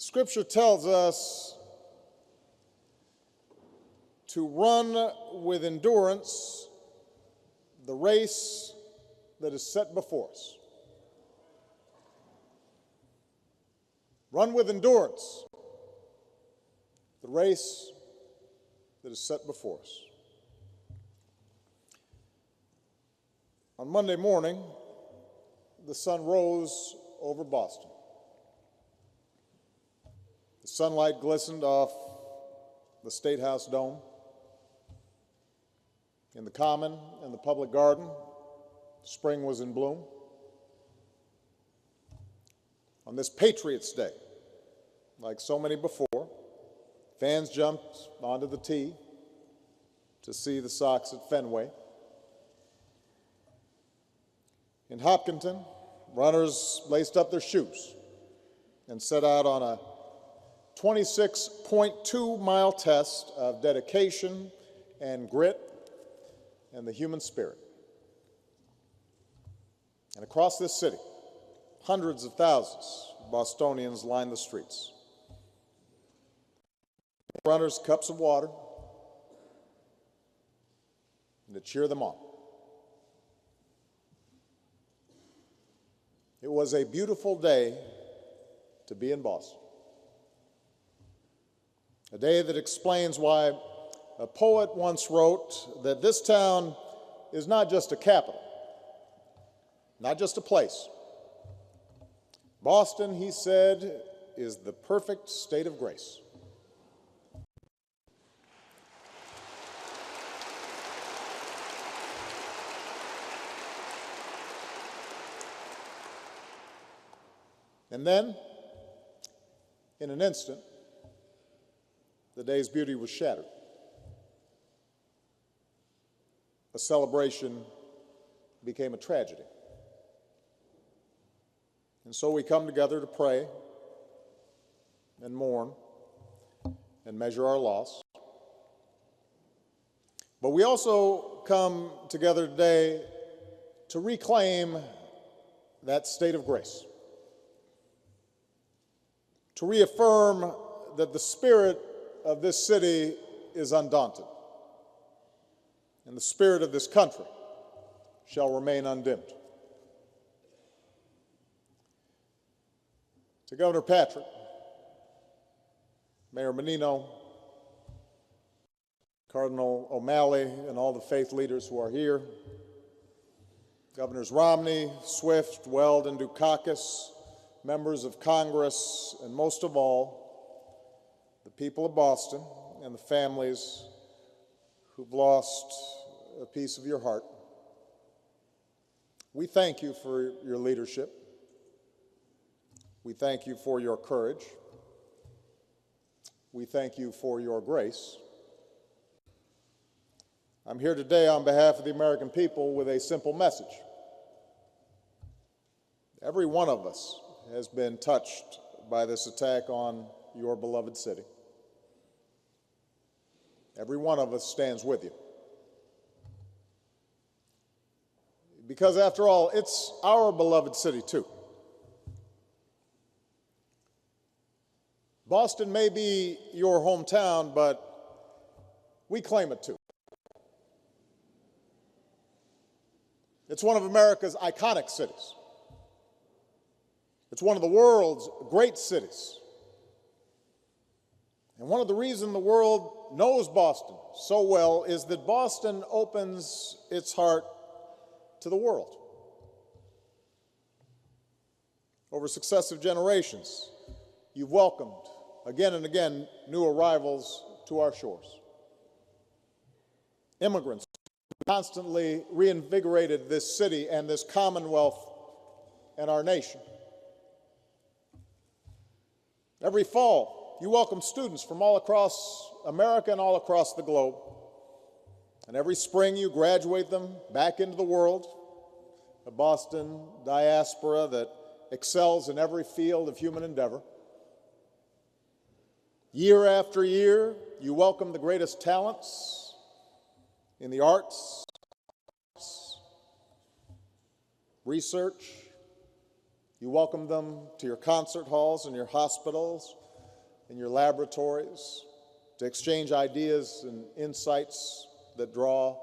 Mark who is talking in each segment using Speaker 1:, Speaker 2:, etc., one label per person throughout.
Speaker 1: Scripture tells us to run with endurance the race that is set before us. Run with endurance the race that is set before us. On Monday morning, the sun rose over Boston. The sunlight glistened off the State House dome. In the Common and the Public Garden, spring was in bloom. On this Patriots' Day, like so many before, fans jumped onto the tee to see the Sox at Fenway. In Hopkinton, runners laced up their shoes and set out on a 26.2-mile test of dedication and grit and the human spirit. And across this city, hundreds of thousands of Bostonians lined the streets. Runners cups of water and to cheer them on. It was a beautiful day to be in Boston. A day that explains why a poet once wrote that this town is not just a capital, not just a place. Boston, he said, is the perfect state of grace. And then, in an instant, the day's beauty was shattered. A celebration became a tragedy. And so we come together to pray and mourn and measure our loss. But we also come together today to reclaim that state of grace, to reaffirm that the spirit of this city is undaunted, and the spirit of this country shall remain undimmed. To Governor Patrick, Mayor Menino, Cardinal O'Malley, and all the faith leaders who are here, Governors Romney, Swift, Weld, and Dukakis, members of Congress, and most of all, the people of Boston and the families who've lost a piece of your heart. We thank you for your leadership. We thank you for your courage. We thank you for your grace. I'm here today on behalf of the American people with a simple message. Every one of us has been touched by this attack on your beloved city. Every one of us stands with you. Because after all, it's our beloved city too. Boston may be your hometown, but we claim it too. It's one of America's iconic cities. It's one of the world's great cities. And one of the reasons the world knows Boston so well is that Boston opens its heart to the world. Over successive generations, you've welcomed again and again new arrivals to our shores. Immigrants who constantly reinvigorated this city and this commonwealth and our nation. Every fall, you welcome students from all across America and all across the globe. And every spring, you graduate them back into the world, a Boston diaspora that excels in every field of human endeavor. Year after year, you welcome the greatest talents in the arts, research. You welcome them to your concert halls and your hospitals, in your laboratories, to exchange ideas and insights that draw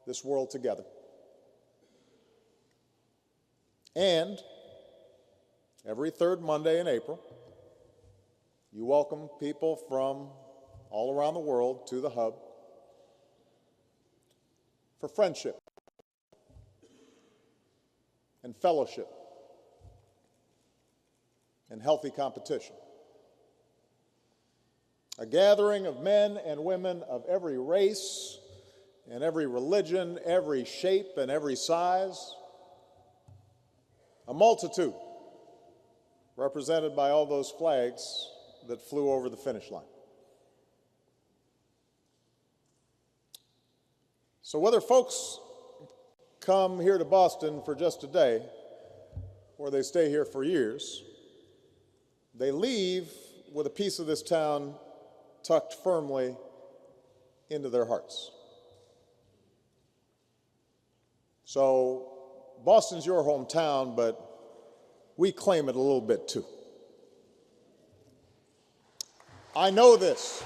Speaker 1: this world together. And every third Monday in April, you welcome people from all around the world to the hub for friendship and fellowship and healthy competition. A gathering of men and women of every race and every religion, every shape and every size. A multitude represented by all those flags that flew over the finish line. So whether folks come here to Boston for just a day or they stay here for years, they leave with a piece of this town tucked firmly into their hearts. So Boston's your hometown, but we claim it a little bit too. I know this.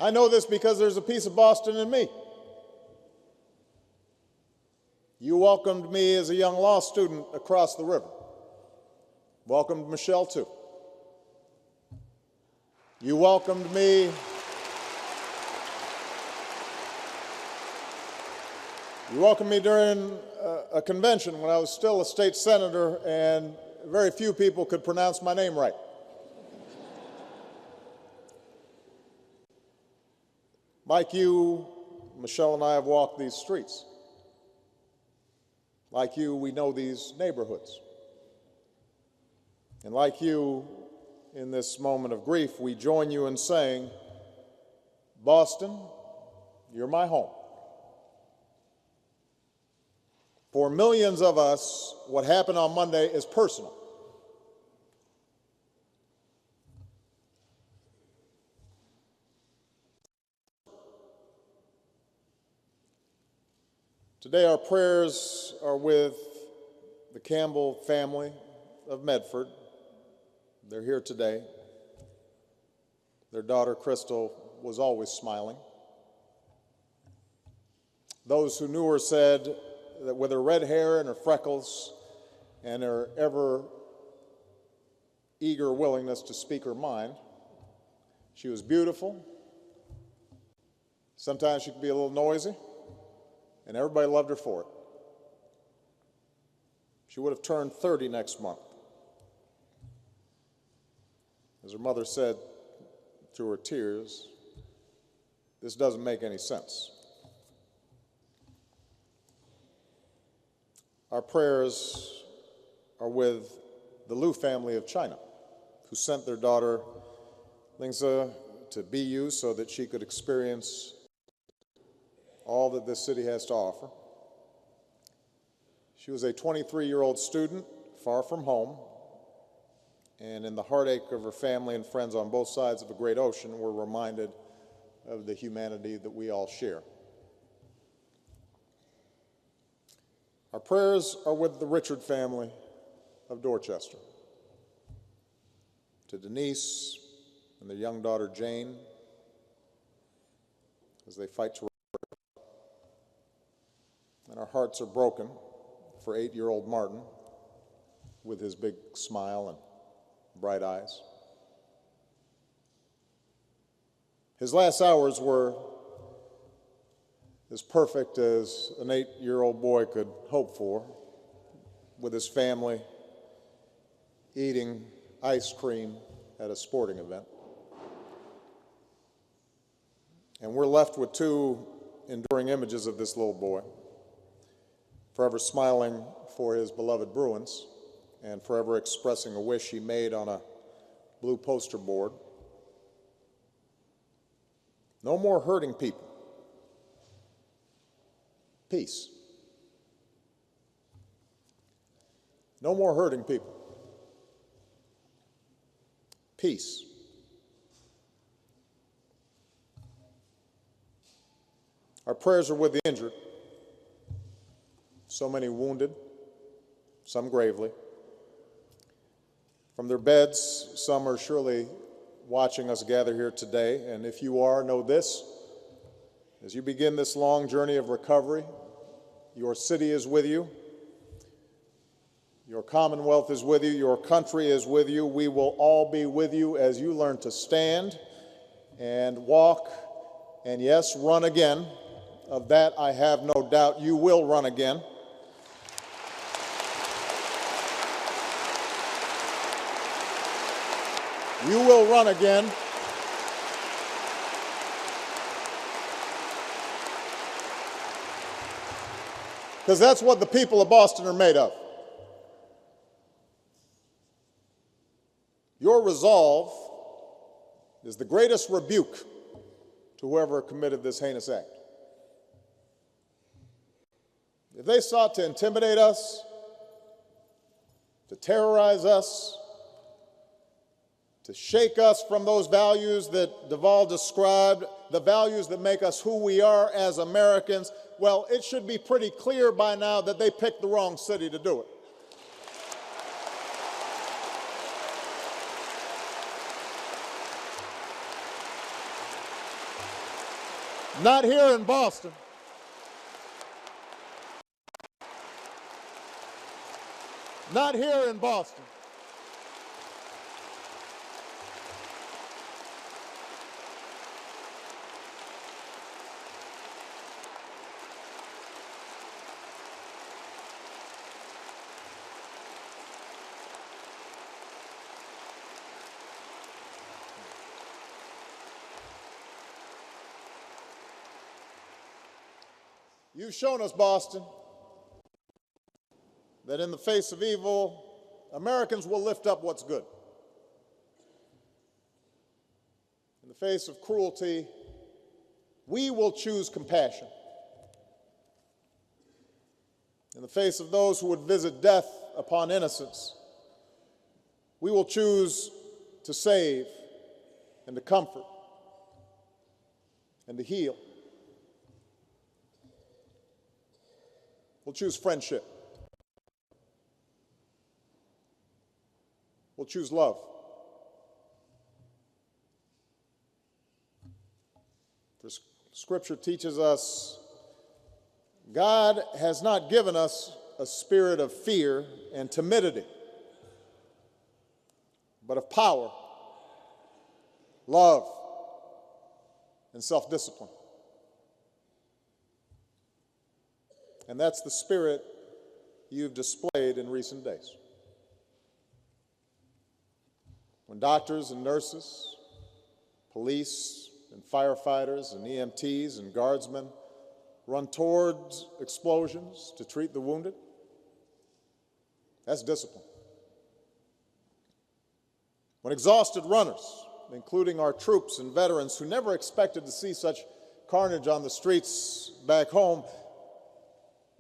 Speaker 1: I know this because there's a piece of Boston in me. You welcomed me as a young law student across the river. Welcomed Michelle too. You welcomed me during a convention when I was still a state senator and very few people could pronounce my name right. Like you, Michelle and I have walked these streets. Like you, we know these neighborhoods. And like you, in this moment of grief, we join you in saying, Boston, you're my home. For millions of us, what happened on Monday is personal. Today our prayers are with the Campbell family of Medford. They're here today. Their daughter Crystal was always smiling. Those who knew her said that with her red hair and her freckles and her ever eager willingness to speak her mind, she was beautiful. Sometimes she could be a little noisy, and everybody loved her for it. She would have turned 30 next month. As her mother said through her tears, this doesn't make any sense. Our prayers are with the Liu family of China, who sent their daughter Lingzi to BU so that she could experience all that this city has to offer. She was a 23-year-old student, far from home, and in the heartache of her family and friends on both sides of a great ocean, we're reminded of the humanity that we all share. Our prayers are with the Richard family of Dorchester, to Denise and their young daughter Jane, as they fight to. And our hearts are broken for 8-year-old Martin with his big smile and bright eyes. His last hours were as perfect as an 8-year-old boy could hope for, with his family eating ice cream at a sporting event. And we're left with two enduring images of this little boy, forever smiling for his beloved Bruins and forever expressing a wish he made on a blue poster board. No more hurting people. Peace. No more hurting people. Peace. Our prayers are with the injured. so many wounded, some gravely. From their beds, some are surely watching us gather here today, and if you are, know this: as you begin this long journey of recovery, your city is with you, your commonwealth is with you, your country is with you. We will all be with you as you learn to stand and walk, and yes, run again. Of that I have no doubt. You will run again. You will run again. Because that's what the people of Boston are made of. Your resolve is the greatest rebuke to whoever committed this heinous act. If they sought to intimidate us, to terrorize us, to shake us from those values that Duvall described, the values that make us who we are as Americans, well, it should be pretty clear by now that they picked the wrong city to do it. Not here in Boston. Not here in Boston. You've shown us, Boston, that in the face of evil, Americans will lift up what's good. In the face of cruelty, we will choose compassion. In the face of those who would visit death upon innocence, we will choose to save and to comfort and to heal. We'll choose friendship. We'll choose love. For Scripture teaches us God has not given us a spirit of fear and timidity, but of power, love, and self-discipline. And that's the spirit you've displayed in recent days. When doctors and nurses, police and firefighters and EMTs and guardsmen run towards explosions to treat the wounded, that's discipline. When exhausted runners, including our troops and veterans who never expected to see such carnage on the streets back home,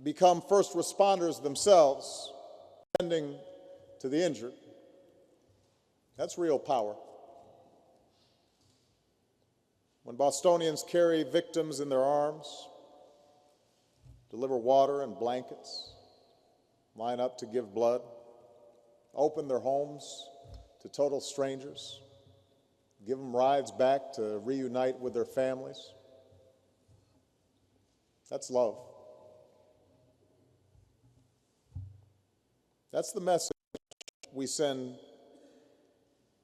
Speaker 1: become first responders themselves, tending to the injured, that's real power. When Bostonians carry victims in their arms, deliver water and blankets, line up to give blood, open their homes to total strangers, give them rides back to reunite with their families, that's love. That's the message we send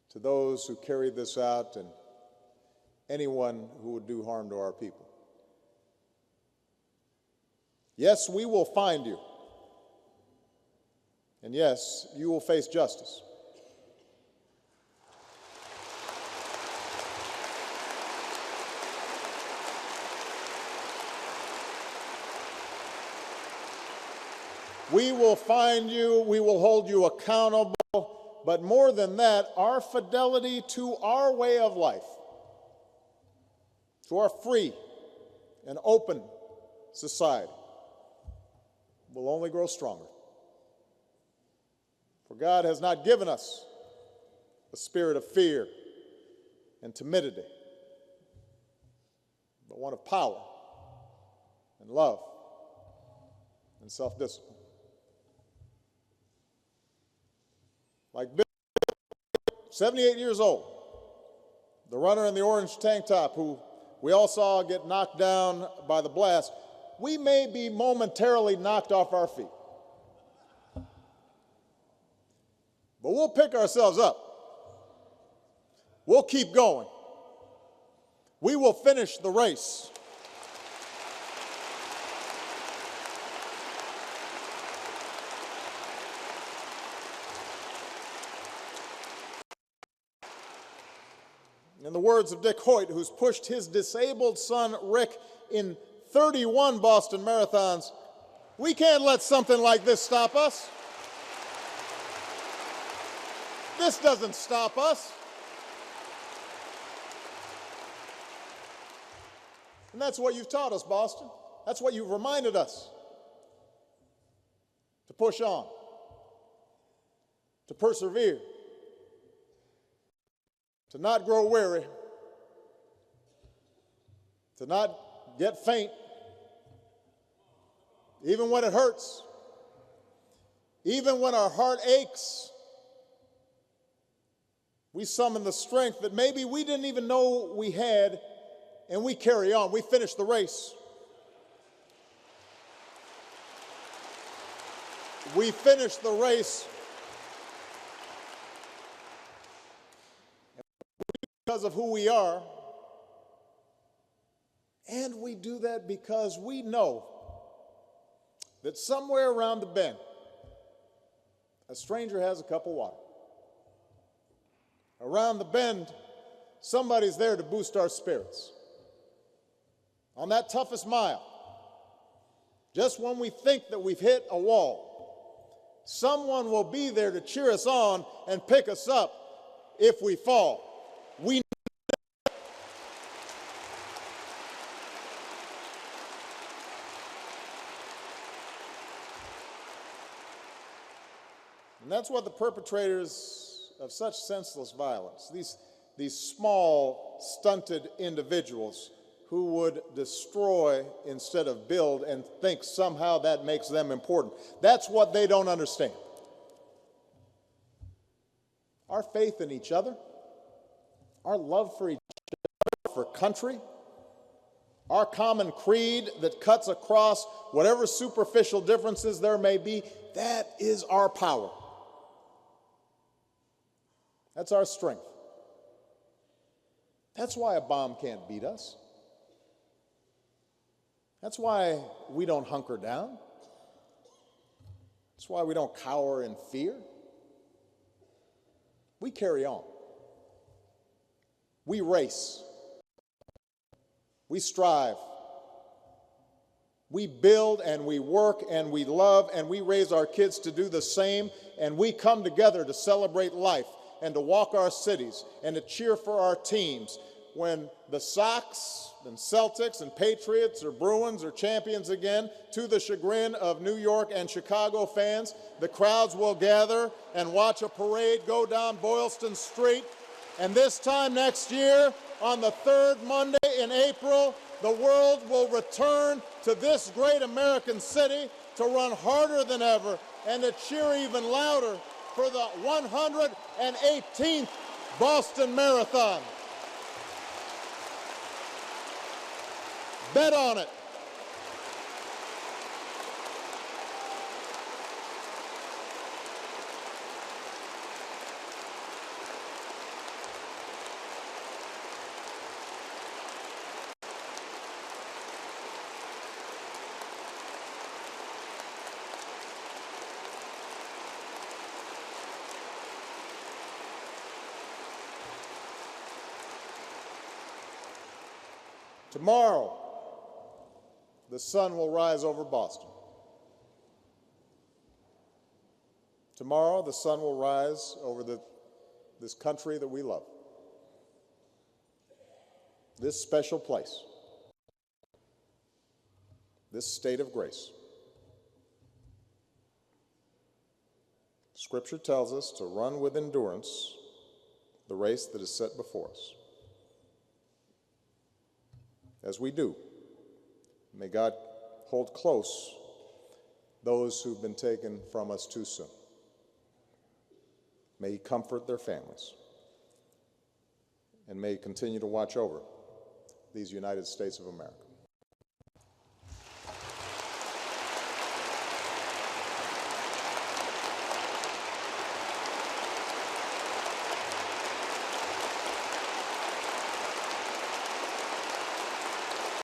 Speaker 1: to those who carry this out and anyone who would do harm to our people. Yes, we will find you. And yes, you will face justice. We will find you, we will hold you accountable, but more than that, our fidelity to our way of life, to our free and open society, will only grow stronger. For God has not given us a spirit of fear and timidity, but one of power and love and self-discipline. Like 78 years old, the runner in the orange tank top who we all saw get knocked down by the blast, we may be momentarily knocked off our feet. But we'll pick ourselves up. We'll keep going. We will finish the race. In the words of Dick Hoyt, who's pushed his disabled son Rick in 31 Boston marathons, we can't let something like this stop us. This doesn't stop us. And that's what you've taught us, Boston. That's what you've reminded us. To push on. To persevere. To not grow weary. To not get faint. Even when it hurts. Even when our heart aches. We summon the strength that maybe we didn't even know we had, and we carry on. We finish the race. We finish the race because of who we are, and we do that because we know that somewhere around the bend, a stranger has a cup of water. Around the bend, somebody's there to boost our spirits. On that toughest mile, just when we think that we've hit a wall, someone will be there to cheer us on and pick us up if we fall. We And that's what the perpetrators of such senseless violence, these small, stunted individuals who would destroy instead of build and think somehow that makes them important. That's what they don't understand. Our faith in each other, our love for each other, for country, our common creed that cuts across whatever superficial differences there may be, that is our power. That's our strength. That's why a bomb can't beat us. That's why we don't hunker down. That's why we don't cower in fear. We carry on. We race. We strive. We build and we work and we love and we raise our kids to do the same, and we come together to celebrate life and to walk our cities and to cheer for our teams. When the Sox and Celtics and Patriots or Bruins are champions again, to the chagrin of New York and Chicago fans, the crowds will gather and watch a parade go down Boylston Street. And this time next year, on the third Monday in April, the world will return to this great American city to run harder than ever and to cheer even louder for the 118th Boston Marathon. Bet on it. Tomorrow, the sun will rise over Boston. Tomorrow, the sun will rise over this country that we love, this special place, this state of grace. Scripture tells us to run with endurance the race that is set before us. As we do, may God hold close those who've been taken from us too soon. May He comfort their families, and may He continue to watch over these United States of America.